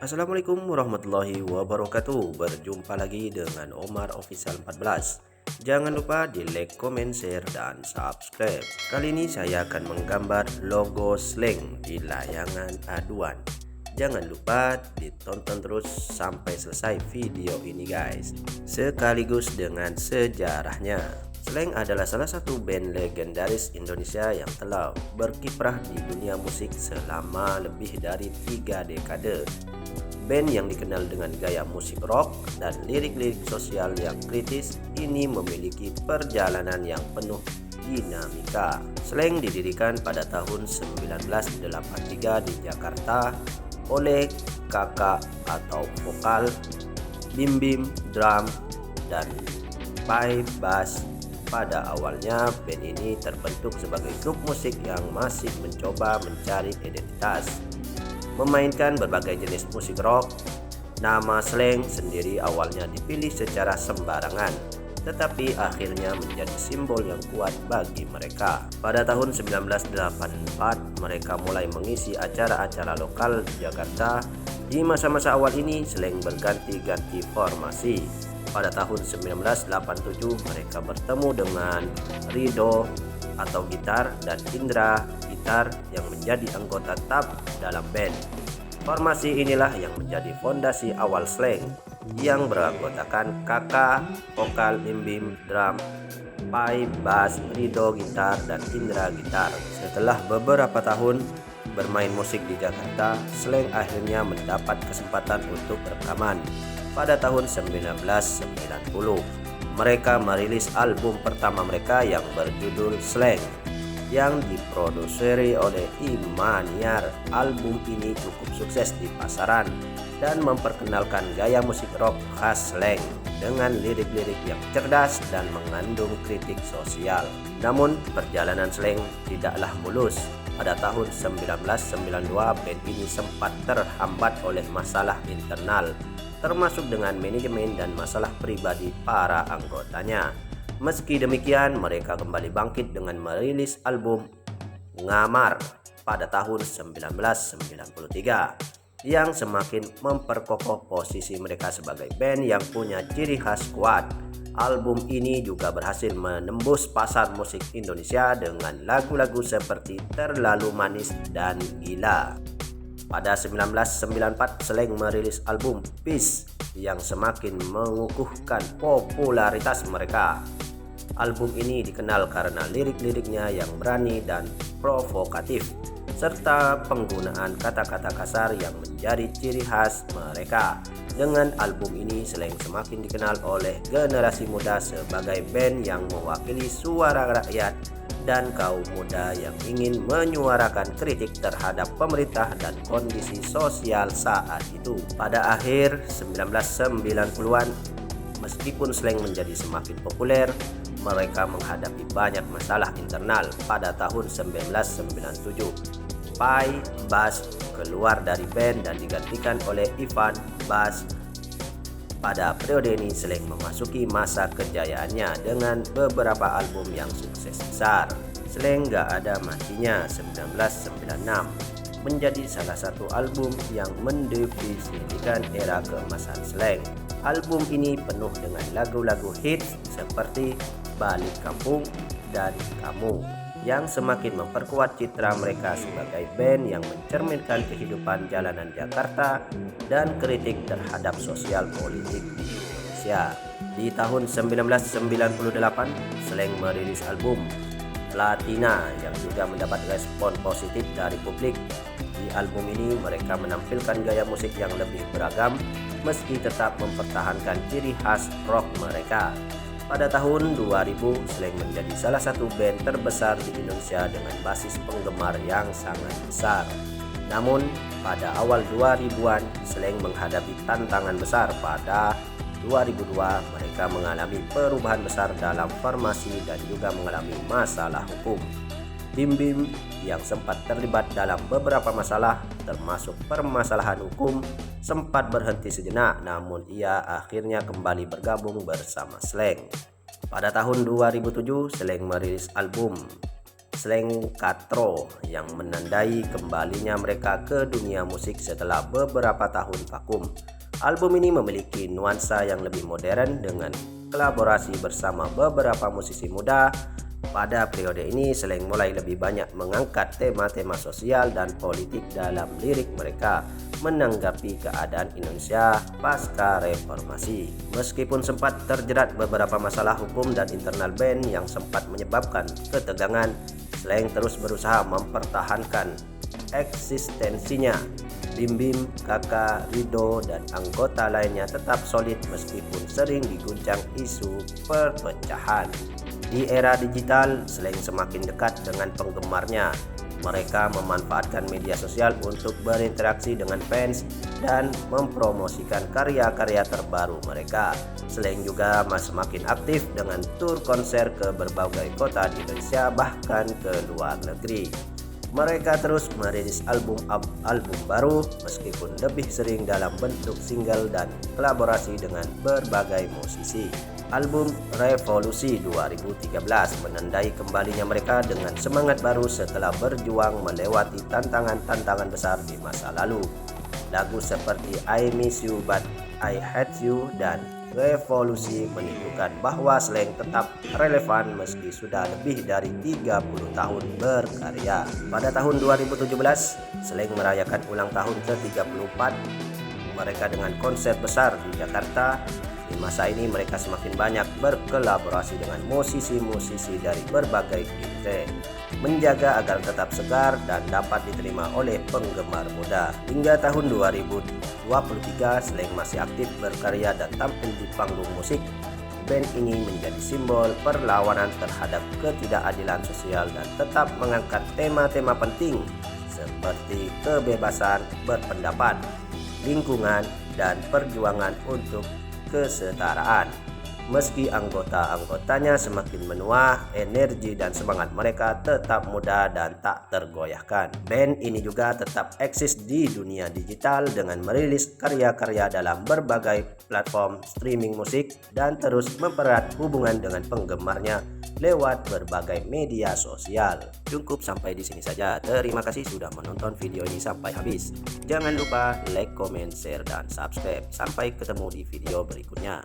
Assalamualaikum warahmatullahi wabarakatuh. Berjumpa lagi dengan Omar Official 14. Jangan lupa di like, comment, share, dan subscribe. Kali ini saya akan menggambar logo Slank di layangan aduan. Jangan lupa ditonton terus sampai selesai video ini guys, sekaligus dengan sejarahnya. Slank adalah salah satu band legendaris Indonesia yang telah berkiprah di dunia musik selama lebih dari 3 dekade. Band yang dikenal dengan gaya musik rock dan lirik-lirik sosial yang kritis ini memiliki perjalanan yang penuh dinamika. Slank didirikan pada tahun 1983 di Jakarta oleh kakak atau vokal, Bim Bim, drum, dan Pai bass. Pada awalnya band ini terbentuk sebagai grup musik yang masih mencoba mencari identitas, memainkan berbagai jenis musik rock. Nama Slank sendiri awalnya dipilih secara sembarangan, tetapi akhirnya menjadi simbol yang kuat bagi mereka. Pada tahun 1984 mereka mulai mengisi acara-acara lokal di Jakarta. Di masa-masa awal ini Slank berganti-ganti formasi. Pada tahun 1987 mereka bertemu dengan Rido atau gitar dan Indra gitar yang menjadi anggota tetap dalam band. Formasi inilah yang menjadi fondasi awal Slank yang beranggotakan kakak, vokal, Bim Bim, drum, Pai, bass, Rido gitar, dan Indra gitar. Setelah beberapa tahun bermain musik di Jakarta, Slank akhirnya mendapat kesempatan untuk rekaman. Pada tahun 1990 mereka merilis album pertama mereka yang berjudul Slank yang diproduksi oleh Imaniar. Album ini cukup sukses di pasaran dan memperkenalkan gaya musik rock khas Slank dengan lirik-lirik yang cerdas dan mengandung kritik sosial. Namun perjalanan Slank tidaklah mulus. Pada tahun 1992 band ini sempat terhambat oleh masalah internal, termasuk dengan manajemen dan masalah pribadi para anggotanya. Meski demikian, mereka kembali bangkit dengan merilis album Ngamar pada tahun 1993 yang semakin memperkokoh posisi mereka sebagai band yang punya ciri khas kuat. Album ini juga berhasil menembus pasar musik Indonesia dengan lagu-lagu seperti Terlalu Manis dan Gila. Pada 1994 Slank merilis album Peace yang semakin mengukuhkan popularitas mereka. Album ini dikenal karena lirik-liriknya yang berani dan provokatif, serta penggunaan kata-kata kasar yang menjadi ciri khas mereka. Dengan album ini Slank semakin dikenal oleh generasi muda sebagai band yang mewakili suara rakyat dan kaum muda yang ingin menyuarakan kritik terhadap pemerintah dan kondisi sosial saat itu. Pada akhir 1990-an, meskipun Slank menjadi semakin populer, mereka menghadapi banyak masalah internal. Pada tahun 1997, Pai bass keluar dari band dan digantikan oleh Ivan bass. Pada periode ini Slank memasuki masa kejayaannya dengan beberapa album yang sukses besar. Slank Gak Ada Matinya 1996 menjadi salah satu album yang mendefinisikan era keemasan Slank. Album ini penuh dengan lagu-lagu hits seperti Balik Kampung dan Kamu yang semakin memperkuat citra mereka sebagai band yang mencerminkan kehidupan jalanan Jakarta dan kritik terhadap sosial politik di Indonesia. Di tahun 1998, Slank merilis album Platina yang juga mendapat respon positif dari publik. Di album ini mereka menampilkan gaya musik yang lebih beragam meski tetap mempertahankan ciri khas rock mereka. Pada tahun 2000, Slank menjadi salah satu band terbesar di Indonesia dengan basis penggemar yang sangat besar. Namun, pada awal 2000-an, Slank menghadapi tantangan besar. Pada 2002, mereka mengalami perubahan besar dalam formasi dan juga mengalami masalah hukum. Bim Bim yang sempat terlibat dalam beberapa masalah termasuk permasalahan hukum sempat berhenti sejenak, namun ia akhirnya kembali bergabung bersama Slank. Pada tahun 2007 Slank merilis album slang katro yang menandai kembalinya mereka ke dunia musik setelah beberapa tahun vakum. Album ini memiliki nuansa yang lebih modern dengan kolaborasi bersama beberapa musisi muda. Pada periode ini, Slank mulai lebih banyak mengangkat tema-tema sosial dan politik dalam lirik mereka menanggapi keadaan Indonesia pasca reformasi. Meskipun sempat terjerat beberapa masalah hukum dan internal band yang sempat menyebabkan ketegangan, Slank terus berusaha mempertahankan eksistensinya. Bim Bim, Kakak, Rido, dan anggota lainnya tetap solid meskipun sering diguncang isu perpecahan. Di era digital, Slank semakin dekat dengan penggemarnya. Mereka memanfaatkan media sosial untuk berinteraksi dengan fans dan mempromosikan karya-karya terbaru mereka. Slank juga semakin aktif dengan tur konser ke berbagai kota di Indonesia bahkan ke luar negeri. Mereka terus merilis album baru meskipun lebih sering dalam bentuk single dan kolaborasi dengan berbagai musisi. Album Revolusi 2013 menandai kembalinya mereka dengan semangat baru setelah berjuang melewati tantangan-tantangan besar di masa lalu. Lagu seperti I Miss You But I Hate You dan Revolusi menunjukkan bahwa Slank tetap relevan meski sudah lebih dari 30 tahun berkarya. Pada tahun 2017, Slank merayakan ulang tahun ke-34 mereka dengan konser besar di Jakarta. Di masa ini mereka semakin banyak berkolaborasi dengan musisi-musisi dari berbagai genre, menjaga agar tetap segar dan dapat diterima oleh penggemar muda. Hingga tahun 2023, Slank masih aktif berkarya dan tampil di panggung musik. Band ini menjadi simbol perlawanan terhadap ketidakadilan sosial dan tetap mengangkat tema-tema penting seperti kebebasan berpendapat, lingkungan, dan perjuangan untuk kesetaraan. Meski anggota-anggotanya semakin menua, energi dan semangat mereka tetap muda dan tak tergoyahkan. Band ini juga tetap eksis di dunia digital dengan merilis karya-karya dalam berbagai platform streaming musik dan terus mempererat hubungan dengan penggemarnya lewat berbagai media sosial. Cukup sampai di sini saja. Terima kasih sudah menonton video ini sampai habis. Jangan lupa like, comment, share, dan subscribe. Sampai ketemu di video berikutnya.